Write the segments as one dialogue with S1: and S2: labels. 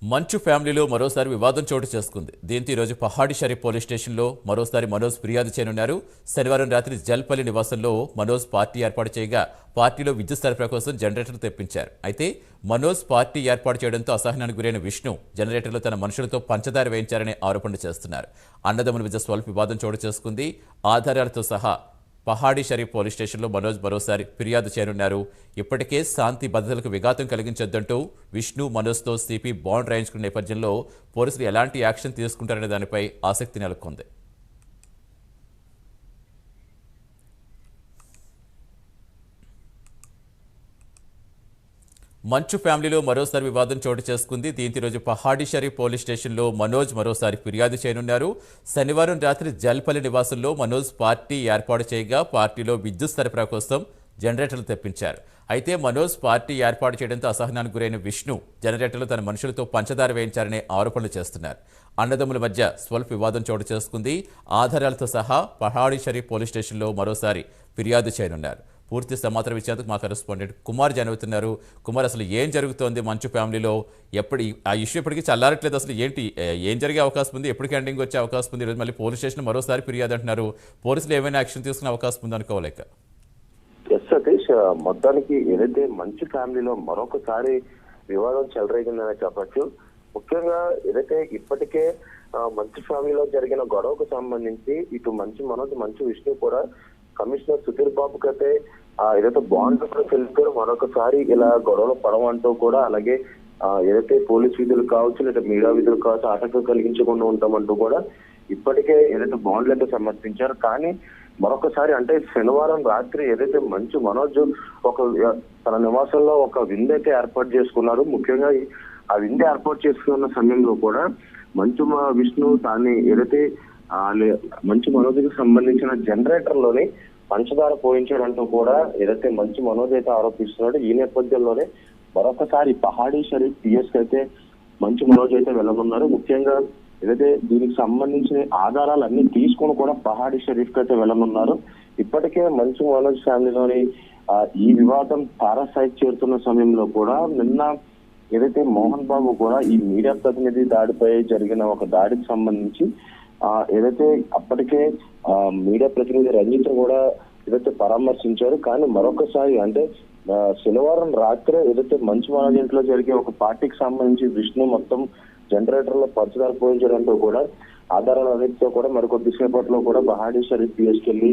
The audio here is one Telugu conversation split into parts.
S1: మంచు ఫ్యామిలీలో మరోసారి వివాదం చోటు చేసుకుంది. దీంతో ఈరోజు పహాడి షరీఫ్ పోలీస్ స్టేషన్లో మరోసారి మనోజ్ ఫిర్యాదు చేయనున్నారు. శనివారం రాత్రి జల్పల్లి నివాసంలో మనోజ్ పార్టీ ఏర్పాటు చేయగా పార్టీలో విద్యుత్ సరఫరా కోసం జనరేటర్ తెప్పించారు. అయితే మనోజ్ పార్టీ ఏర్పాటు చేయడంతో అసహనానికి గురైన విష్ణు జనరేటర్లో తన మనుషులతో పంచదార వేయించారనే ఆరోపణలు చేస్తున్నారు. అన్నదమ్ముల మధ్య స్వల్ప వివాదం చోటు చేసుకుంది. ఆధారాలతో సహా పహాడి షరీఫ్ పోలీస్ స్టేషన్లో మనోజ్ మరోసారి ఫిర్యాదు చేయనున్నారు. ఇప్పటికే శాంతి భద్రతలకు విఘాతం కలిగించొద్దంటూ విష్ణు మనోజ్తో సిపి బాండ్ రాయించుకున్న నేపథ్యంలో పోలీసులు ఎలాంటి యాక్షన్ తీసుకుంటారనే దానిపై ఆసక్తి నెలకొంది. మంచు ఫ్యామిలీలో మరోసారి వివాదం చోటు చేసుకుంది. దీంతో ఈరోజు పహాడి షరీఫ్ పోలీస్ స్టేషన్లో మనోజ్ మరోసారి ఫిర్యాదు చేయనున్నారు. శనివారం రాత్రి జల్పల్లి నివాసంలో మనోజ్ పార్టీ ఏర్పాటు చేయగా పార్టీలో విద్యుత్ సరఫరా కోసం జనరేటర్లు తెప్పించారు. అయితే మనోజ్ పార్టీ ఏర్పాటు చేయడంతో అసహనానికి గురైన విష్ణు జనరేటర్లు తన మనుషులతో పంచదార వేయించారనే ఆరోపణలు చేస్తున్నారు. అన్నదమ్ముల మధ్య స్వల్ప వివాదం చోటు చేసుకుంది. ఆధారాలతో సహా పహాడి షరీఫ్ పోలీస్ స్టేషన్లో మరోసారి ఫిర్యాదు చేయనున్నారు. పూర్తి సమాచారం ఇచ్చేందుకు మా కరెస్పాండెంట్ కుమార్ జనవుతున్నారు. కుమార్, అసలు ఏం జరుగుతోంది మంచు ఫ్యామిలీలో? ఆ ఇష్యూ ఎప్పటికీ చల్లారట్లేదు. అసలు ఏంటి, ఏం జరిగే అవకాశం ఉంది? ఎప్పటికీ ఎండింగ్ వచ్చే అవకాశం ఉంది? ఈరోజు మళ్ళీ పోలీస్ స్టేషన్ మరోసారి ఫిర్యాదు అంటున్నారు. పోలీసులు ఏమైనా యాక్షన్ తీసుకునే అవకాశం ఉంది అనుకోలేక?
S2: సతీష్, మొత్తానికి ఏదైతే మంచు ఫ్యామిలీలో మరొకసారి వివాదం చెలరేగిందని చెప్పచ్చు. ముఖ్యంగా ఏదైతే ఇప్పటికే మంచు ఫ్యామిలీలో జరిగిన గొడవకు సంబంధించి ఇటు మంచు విష్ణు కూడా కమిషనర్ సుధీర్ బాబుకి అయితే ఏదైతే బాండ్ తెలిపారో మరొకసారి ఇలా గొడవలు పడమంటూ కూడా, అలాగే ఏదైతే పోలీస్ విధులు కావచ్చు లేదా మీడియా విధులు కావచ్చు ఆటంకం కలిగించకుండా ఉంటామంటూ కూడా ఇప్పటికే ఏదైతే బాండ్లు అయితే సమర్పించారు. కానీ మరొకసారి అంటే శనివారం రాత్రి ఏదైతే మనోజ్ తన నివాసంలో ఒక విందు అయితే ఏర్పాటు చేసుకున్నారు. ముఖ్యంగా ఆ విందు ఏర్పాటు చేసుకున్న సమయంలో కూడా విష్ణు దాన్ని ఏదైతే మనోజ్కి సంబంధించిన జనరేటర్ లోని పంచదార పోయించాడంటూ కూడా ఏదైతే మనోజ్ అయితే ఆరోపిస్తున్నాడు. ఈ నేపథ్యంలోనే మరొకసారి పహాడి షరీఫ్ పిఎస్ కి అయితే మనోజ్ అయితే వెళ్ళనున్నారు. ముఖ్యంగా ఏదైతే దీనికి సంబంధించిన ఆధారాలన్నీ తీసుకుని కూడా పహాడి షరీఫ్ కి అయితే వెళ్ళనున్నారు. ఇప్పటికే మనోజ్ ఫ్యామిలీలోని ఈ వివాదం తారాస్థాయికి చేరుతున్న సమయంలో కూడా నిన్న ఏదైతే మోహన్ బాబు కూడా ఈ మీడియా ప్రతినిధి దాడిపై జరిగిన ఒక దాడికి సంబంధించి ఏదైతే అప్పటికే మీడియా ప్రతినిధి రంజిత్ కూడా ఏదైతే పరామర్శించారు. కానీ మరొకసారి అంటే శనివారం రాత్రే ఏదైతే మనోజ్ ఇంట్లో జరిగే ఒక పార్టీకి సంబంధించి విష్ణు మొత్తం జనరేటర్ లో పంచదార పోయించడంతో కూడా ఆధారాల అన్నిటితో కూడా మరికొద్ది సేపట్లో కూడా పహాడి షరీఫ్ పిఎస్కి వెళ్ళి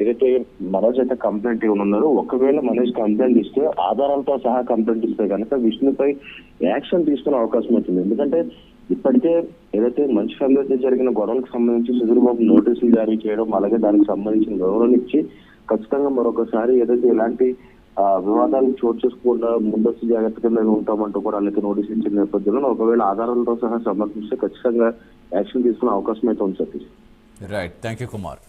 S2: ఏదైతే మనోజ్ అయితే కంప్లైంట్ ఇవ్వనున్నారు. ఒకవేళ మనోజ్ కంప్లైంట్ ఇస్తే ఆధారాలతో సహా కంప్లైంట్ ఇస్తే కనుక విష్ణుపై యాక్షన్ తీసుకునే అవకాశం అవుతుంది. ఎందుకంటే ఇప్పటికే ఏదైతే మంచు ఫ్యామిలీతో జరిగిన గొడవలకు సంబంధించి సుధీర్ బాబు నోటీసులు జారీ చేయడం, అలాగే దానికి సంబంధించిన వివరణ ఇచ్చి ఖచ్చితంగా మరొకసారి ఏదైతే ఇలాంటి వివాదాలు చోటు చేసుకోకుండా ముందస్తు జాగ్రత్త కింద ఉంటామంటూ కూడా వాళ్ళకి నోటీస్ ఇచ్చిన నేపథ్యంలో ఒకవేళ ఆధారాలతో సహా సమర్పిస్తే ఖచ్చితంగా యాక్షన్ తీసుకునే అవకాశం అయితే ఉంది. Satish,
S1: right, thank you Kumar.